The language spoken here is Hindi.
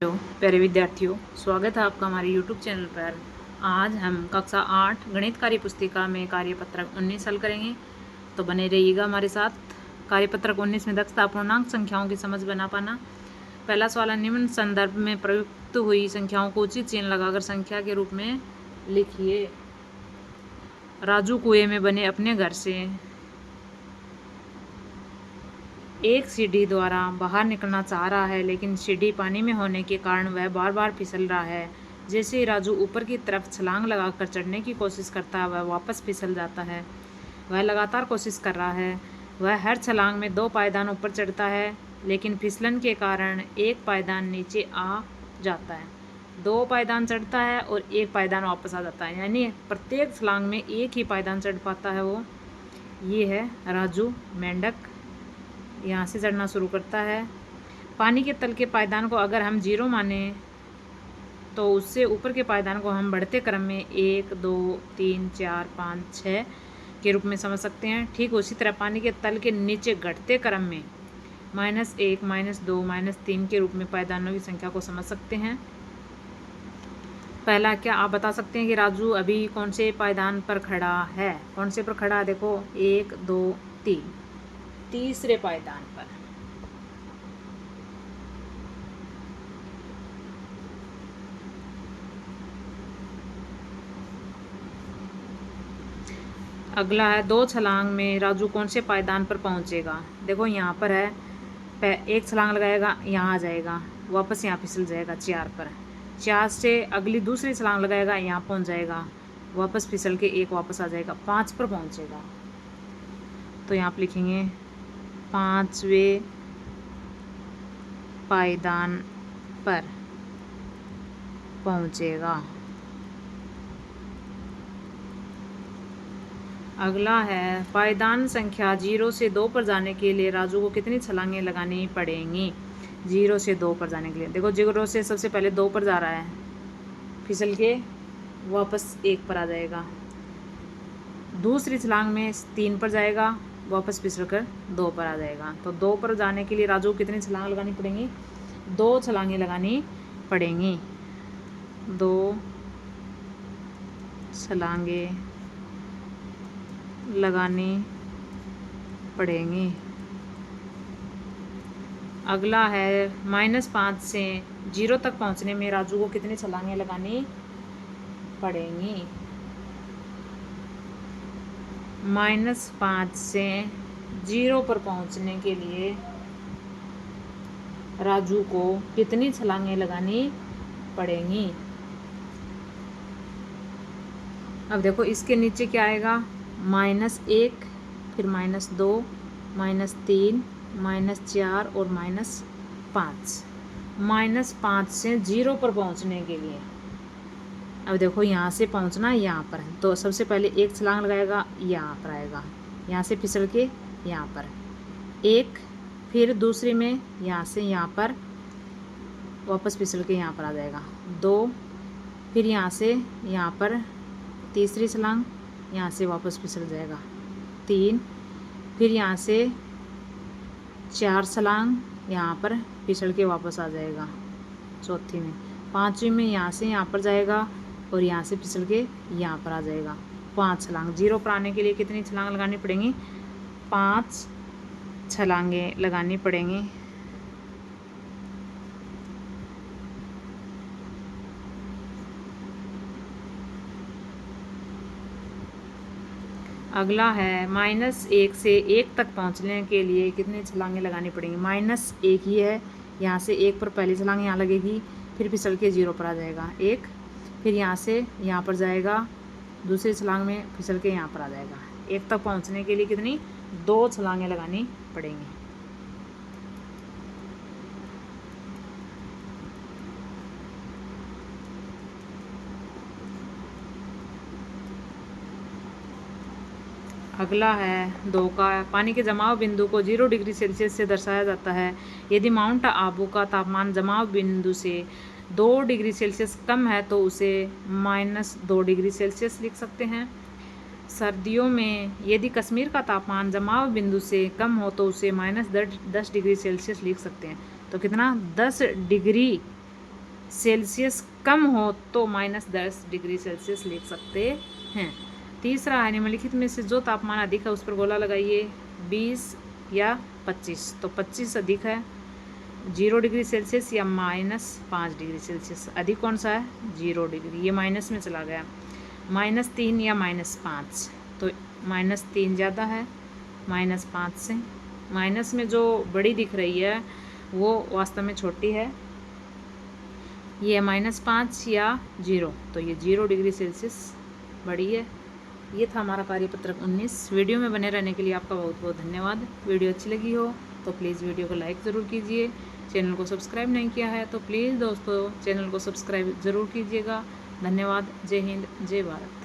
प्यारे विद्यार्थियों, स्वागत है आपका हमारे YouTube चैनल पर। आज हम कक्षा 8 गणित कार्य पुस्तिका में कार्यपत्रक 19 हल करेंगे, तो बने रहिएगा हमारे साथ। कार्यपत्रक 19 में दक्षता पूर्णांक संख्याओं की समझ बना पाना। पहला सवाल है, निम्न संदर्भ में प्रयुक्त हुई संख्याओं को उचित चिन्ह लगाकर संख्या के रूप में लिखिए। राजू कुएं में बने अपने घर से एक सीढ़ी द्वारा बाहर निकलना चाह रहा है, लेकिन सीढ़ी पानी में होने के कारण वह बार बार फिसल रहा है। जैसे ही राजू ऊपर की तरफ छलांग लगाकर चढ़ने की कोशिश करता है, वह वापस फिसल जाता है। वह लगातार कोशिश कर रहा है। वह हर छलांग में 2 पायदान ऊपर चढ़ता है, लेकिन फिसलन के कारण एक पायदान नीचे आ जाता है। 2 पायदान चढ़ता है और 1 पायदान वापस आ जाता है, यानी प्रत्येक छलांग में एक ही पायदान चढ़ पाता है वो। ये है राजू मेंढक। यहाँ से चढ़ना शुरू करता है। पानी के तल के पायदान को अगर हम 0 माने तो उससे ऊपर के पायदान को हम बढ़ते क्रम में 1, 2, 3, 4, 5, 6 के रूप में समझ सकते हैं। ठीक उसी तरह पानी के तल के नीचे घटते क्रम में -1, -2, -3 के रूप में पायदानों की संख्या को समझ सकते हैं। पहला, क्या आप बता सकते हैं कि राजू अभी कौन से पायदान पर खड़ा है? कौन से पर खड़ा है? देखो 1, 2, 3, तीसरे पायदान पर। अगला है, 2 छलांग में राजू कौन से पायदान पर पहुंचेगा? देखो यहाँ पर है, एक छलांग लगाएगा, यहाँ आ जाएगा, वापस यहाँ फिसल जाएगा 4 पर। 4 से अगली दूसरी छलांग लगाएगा, यहाँ पहुंच जाएगा, वापस फिसल के 1 वापस आ जाएगा, 5 पर पहुंचेगा। तो यहाँ पर लिखेंगे 5वें पायदान पर पहुंचेगा। अगला है, पायदान संख्या 0 से 2 पर जाने के लिए राजू को कितनी छलांगें लगानी पड़ेंगी? 0 से 2 पर जाने के लिए देखो 0 से सबसे पहले 2 पर जा रहा है, फिसल के वापस 1 पर आ जाएगा। दूसरी छलांग में 3 पर जाएगा, वापस फिसल कर 2 पर आ जाएगा। तो 2 पर जाने के लिए राजू को कितनी छलांग लगानी पड़ेंगी? 2 छलांगें लगानी पड़ेंगी। 2 छलांगें लगानी पड़ेंगी। अगला है, -5 से 0 तक पहुंचने में राजू को कितनी छलांगें लगानी पड़ेंगी? -5 से 0 पर पहुंचने के लिए राजू को कितनी छलांगें लगानी पड़ेंगी? अब देखो इसके नीचे क्या आएगा? -1, फिर -2, -3, -4 और -5। -5 से 0 पर पहुंचने के लिए अब देखो यहाँ से पहुँचना यहाँ पर है, तो सबसे पहले एक छलांग लगाएगा, यहाँ पर आएगा, यहाँ से फिसल के यहाँ पर 1, फिर दूसरी में यहाँ से यहाँ पर वापस फिसल के यहाँ पर आ जाएगा 2, फिर यहाँ से यहाँ पर तीसरी छलांग, यहाँ से वापस फिसल जाएगा 3, फिर यहाँ से 4 छलांग, यहाँ पर फिसल के वापस आ जाएगा चौथी में। 5वीं में यहाँ से यहाँ पर जाएगा और यहाँ से फिसल के यहाँ पर आ जाएगा 5 छलांग। 0 पर आने के लिए कितनी छलांग लगानी पड़ेंगी? 5 छलांगें लगानी पड़ेंगी। अगला है, -1 से 1 तक पहुंचने के लिए कितनी छलांगें लगानी पड़ेंगी? -1 ही है, यहाँ से 1 पर पहली छलांग यहाँ लगेगी, फिर फिसल के 0 पर आ जाएगा 1, फिर यहाँ से यहाँ पर जाएगा, दूसरी छलांग में फिसल के यहाँ पर आ जाएगा। 1 तक पहुंचने के लिए कितनी? 2 छलांगें लगानी पड़ेंगी। अगला है 2 का, पानी के जमाव बिंदु को 0 डिग्री सेल्सियस से दर्शाया जाता है। यदि माउंट आबू का तापमान जमाव बिंदु से 2 डिग्री सेल्सियस कम है तो उसे -2 डिग्री सेल्सियस लिख सकते हैं। सर्दियों में यदि कश्मीर का तापमान जमाव बिंदु से कम हो तो उसे -10 डिग्री सेल्सियस लिख सकते हैं। तो कितना? 10 डिग्री सेल्सियस कम हो तो -10 डिग्री सेल्सियस लिख सकते हैं। तीसरा है निम्नलिखित में से जो तापमान अधिक है उस पर गोला लगाइए, 20 या 25। तो 25 अधिक है, 0 डिग्री सेल्सियस या -5 डिग्री सेल्सियस। अधिक कौन सा है? 0 डिग्री। ये माइनस में चला गया। -3 या -5। तो -3 ज़्यादा है -5 से। माइनस में जो बड़ी दिख रही है वो वास्तव में छोटी है, ये -5 या 0। तो ये 0 डिग्री सेल्सियस बड़ी है। ये था हमारा कार्यपत्रक 19। वीडियो में बने रहने के लिए आपका बहुत बहुत धन्यवाद। वीडियो अच्छी लगी हो तो प्लीज़ वीडियो को लाइक ज़रूर कीजिए। चैनल को सब्सक्राइब नहीं किया है तो प्लीज़ दोस्तों चैनल को सब्सक्राइब ज़रूर कीजिएगा। धन्यवाद। जय हिंद, जय भारत।